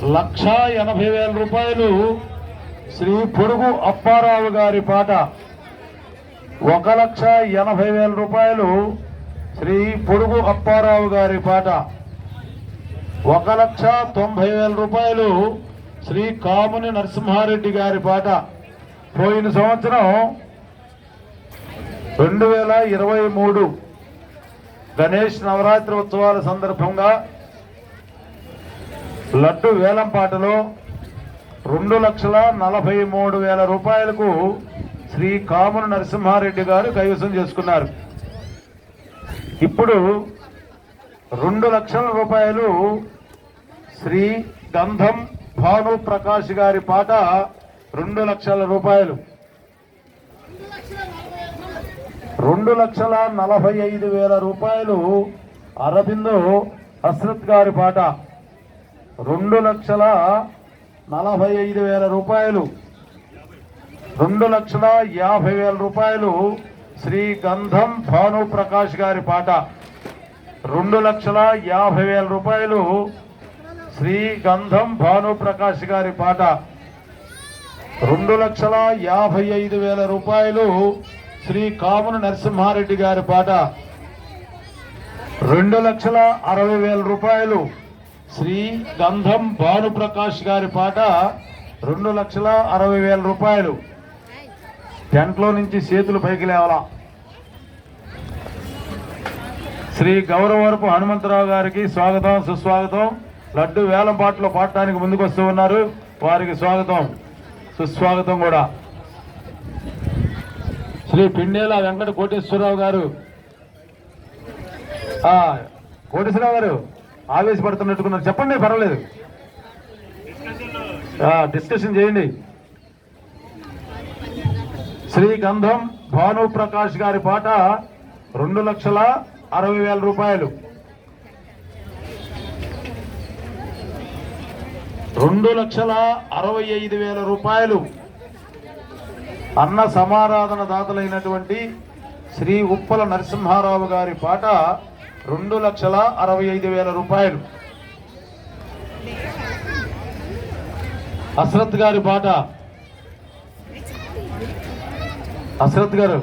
1,80,000 రూపాయలు శ్రీ పొడుగు అప్పారావు గారి పాట. 1,80,000 రూపాయలు శ్రీ పొడుగు అప్పారావు గారి పాట. 1,90,000 రూపాయలు శ్రీ కాముని నరసింహారెడ్డి గారి పాట. పోయిన సంవత్సరం 2023 గణేష్ నవరాత్రి ఉత్సవాల సందర్భంగా లడ్డు వేలం పాటలో 2,43,000 రూపాయలకు శ్రీ కాముని నరసింహారెడ్డి గారు కైవసం చేసుకున్నారు. ఇప్పుడు 2 లక్షల రూపాయలు శ్రీ గంధం భాను ప్రకాష్ గారి పాట. 2 లక్షల రూపాయలు. 2,45,000 రూపాయలు అరబిందో హస్రత్ గారి పాట. 2,45,000 రూపాయలు. 2,50,000 రూపాయలు శ్రీ గంధం భాను ప్రకాష్ గారి పాట. 2,50,000 రూపాయలు శ్రీ గంధం భాను ప్రకాష్ గారి పాట. 2,55,000 రూపాయలు శ్రీ కాముని నరసింహారెడ్డి గారి పాట. 2,60,000 రూపాయలు శ్రీ గంధం భానుప్రకాష్ గారి పాట. 2,60,000 రూపాయలు. టెంట్లో నుంచి చేతులు పైకి లేవాలా. శ్రీ గౌరవరపు హనుమంతరావు గారికి స్వాగతం, సుస్వాగతం. లడ్డు వేలం పాటలో పాడటానికి ముందుకు వస్తూ ఉన్నారు. వారికి స్వాగతం, సుస్వాగతం కూడా. శ్రీ పిండేల వెంకట కోటేశ్వరరావు గారు. కోటేశ్వరరావు గారు ఆవేశపడుతున్నట్టుకున్నారు, చెప్పండి, పర్వాలేదు, డిస్కషన్ చేయండి. శ్రీ గంధం భాను ప్రకాష్ గారి పాట. 2,60,000 రూపాయలు. 2,65,000 రూపాయలు అన్న సమారాధన దాతలైనటువంటి శ్రీ ఉప్పల నరసింహారావు గారి పాట. 2,65,000 రూపాయలు. హస్రత్ గారి పాట. హస్రత్ గారు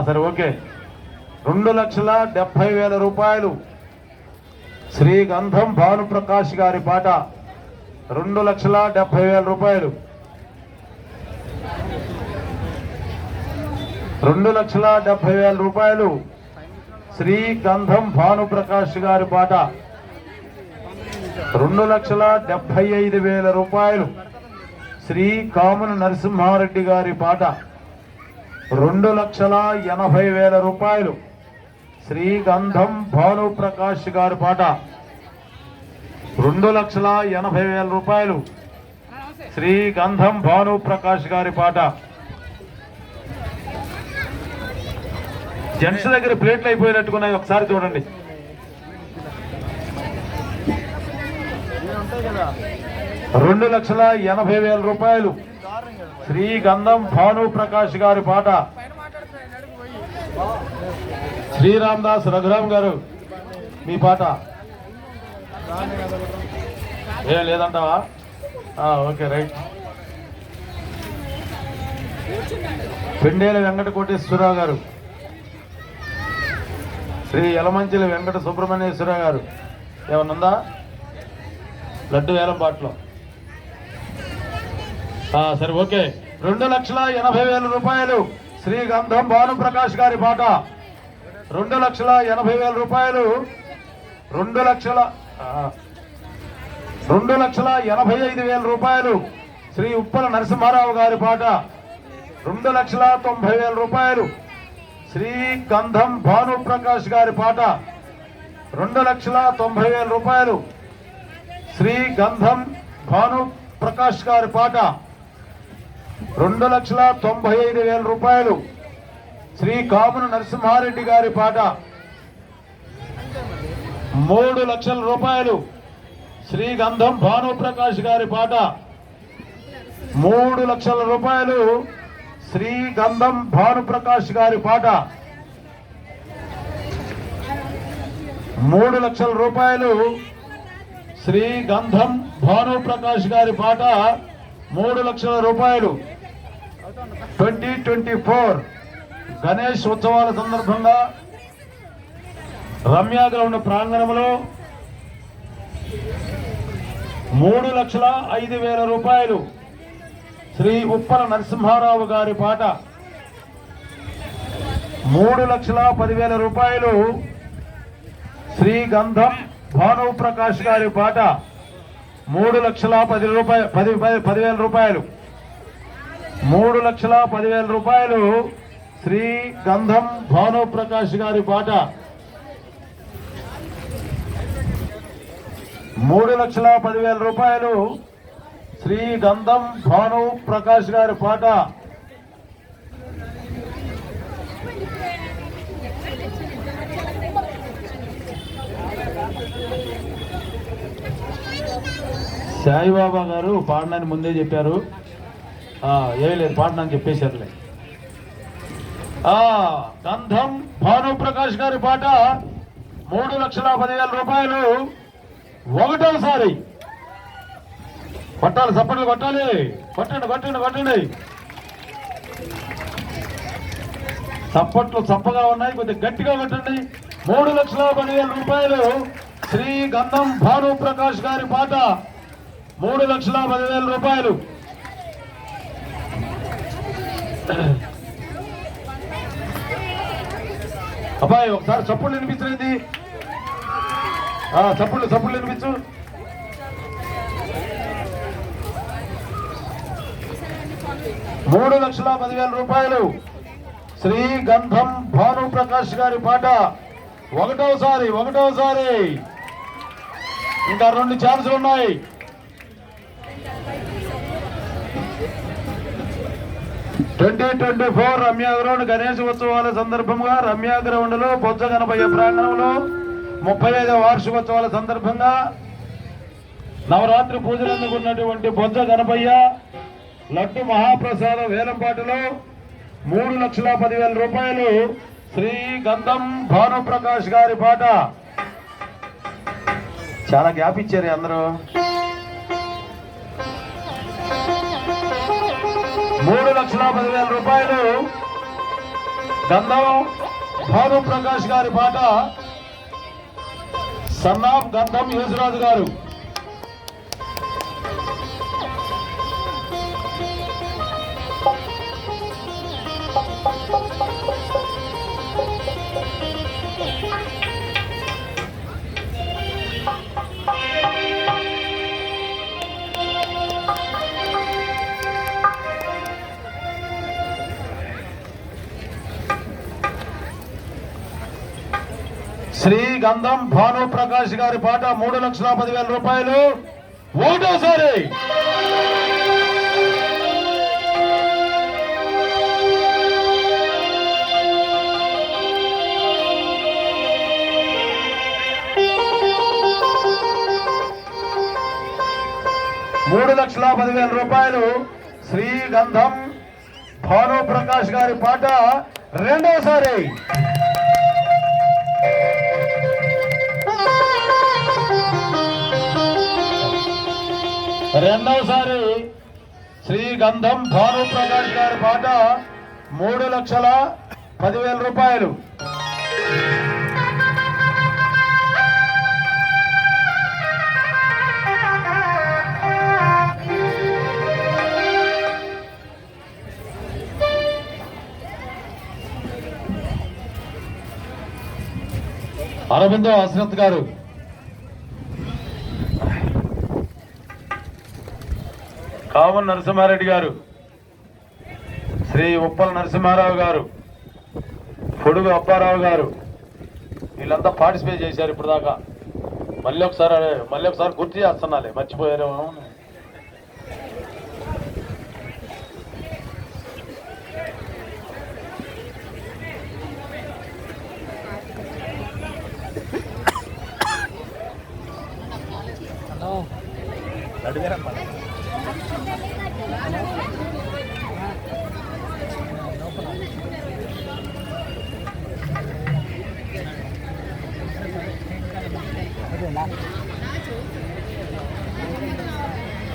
సరే, ఓకే. 2,70,000 రూపాయలు శ్రీ గంధం భానుప్రకాష్ గారి పాట. 2,70,000 రూపాయలు. 2,70,000 రూపాయలు శ్రీ గంధం భానుప్రకాష్ గారి పాట. 2,75,000 రూపాయలు శ్రీ కాముని నరసింహారెడ్డి గారి పాట. 2,80,000 రూపాయలు శ్రీ గంధం భానుప్రకాష్ గారి పాట. 2,80,000 రూపాయలు శ్రీ గంధం భానుప్రకాష్ గారి పాట. జెంట్స్ దగ్గర ప్లేట్లు అయిపోయినట్టుకున్నాయి, ఒకసారి చూడండి. 2,80,000 రూపాయలు శ్రీ గంధం భానుప్రకాష్ గారి పాట. శ్రీరామదాస్ రఘురామ్ గారు మీ పాట. ఏం లేదంటావా? Okay, right. పిండేల వెంకట కోటేశ్వరరావు గారు. శ్రీ యలమంచిలి వెంకట సుబ్రహ్మణ్యేశ్వరరావు గారు. ఏమన్నుందా లడ్డు వేలం పాటలో? సరే, ఓకే. 2,80,000 రూపాయలు శ్రీ గంధం భానుప్రకాష్ గారి పాట. 2,80,000 రూపాయలు. 2,85,000 రూపాయలు శ్రీ ఉప్పల నరసింహారావు గారి పాట. 2,90,000 రూపాయలు శ్రీ గంధం భానుప్రకాష్ గారి పాట. 2,90,000 రూపాయలు శ్రీ గంధం భానుప్రకాష్ గారి పాట. 2,95,000 రూపాయలు శ్రీ కాముని నరసింహారెడ్డి గారి పాట. 3 లక్షల రూపాయలు శ్రీ గంధం భానుప్రకాష్ గారి పాట. 3 లక్షల రూపాయలు శ్రీ గంధం భానుప్రకాష్ గారి పాట. 3 లక్షల రూపాయలు శ్రీ గంధం భానుప్రకాష్ గారి పాట 3 లక్షల రూపాయలు 2024 గణేష్ ఉత్సవాల సందర్భంగా రమ్యా గ్రౌండ్ ప్రాంగణంలో 3,05,000 రూపాయలు శ్రీ ఉప్పల నరసింహారావు గారి పాట 3,10,000 రూపాయలు శ్రీ గంధం భానుప్రకాష్ గారి పాట 3,10,000 రూపాయలు 3,10,000 రూపాయలు శ్రీ గంధం భానుప్రకాష్ గారి పాట 3,10,000 రూపాయలు శ్రీ గంధం భానుప్రకాష్ గారి పాట సాయిబాబా గారు పాడనని ముందే చెప్పారు. ఏమీ లేదు, పాడనని చెప్పేశారులే. గంధం భానుప్రకాష్ గారి పాట 3,10,000 రూపాయలు ఒకటోసారి. కొట్టాలి, చప్పట్లు కొట్టాలి, కొట్టండి కొట్టండి కొట్టండి. చప్పట్లు చప్పగా ఉన్నాయి, కొద్దిగా గట్టిగా కొట్టండి. 3,10,000 రూపాయలు శ్రీ గంధం భానుప్రకాష్ గారి పాట 3,10,000 రూపాయలు. అబ్బాయి ఒకసారి చప్పుళ్ళు వినిపించలేదు. చప్పుళ్ళు వినిపించు. రూపాయలు శ్రీ గంధం భానుప్రకాష్ గారి పాట ఒకటోసారి. ఇంకా 2 ఛాన్సులు ఉన్నాయి. రమ్యా గ్రౌండ్ గణేష్ ఉత్సవాల సందర్భంగా రమ్యా గ్రౌండ్ లో బొజ్జ గణపయ్య ప్రాంగణంలో 35వ వార్షికోత్సవాల సందర్భంగా నవరాత్రి పూజలు అందుకున్నటువంటి బొజ్జ గణపయ్య లడ్డు మహాప్రసాద వేలంపాటలో 3,10,000 రూపాయలు శ్రీ గంధం భానుప్రకాష్ గారి పాట. చాలా గ్యాప్ ఇచ్చారు అందరూ. 3,10,000 రూపాయలు గంధం భానుప్రకాష్ గారి పాట సన్నాఫ్ గంధం యేసురాజు గారు. శ్రీ గంధం భానుప్రకాష్ గారి పాట 3,10,000 రూపాయలు ఒకటోసారి. రూపాయలు శ్రీ గంధం భానుప్రకాష్ గారి పాట రెండోసారి. రెండవసారి శ్రీ గంధం భానుప్రకాష్ గారి పాట 3,10,000 రూపాయలు. అరవిందో హస్రత్ గారు, కావన్ నరసింహారెడ్డి గారు, శ్రీ ఉప్పల నరసింహారావు గారు, పొడుగు అప్పారావు గారు, వీళ్ళంతా పార్టిసిపేట్ చేశారు ఇప్పుడు దాకా. మళ్ళీ ఒకసారి గుర్తు చేస్తున్నాలే, మర్చిపోయారేమో.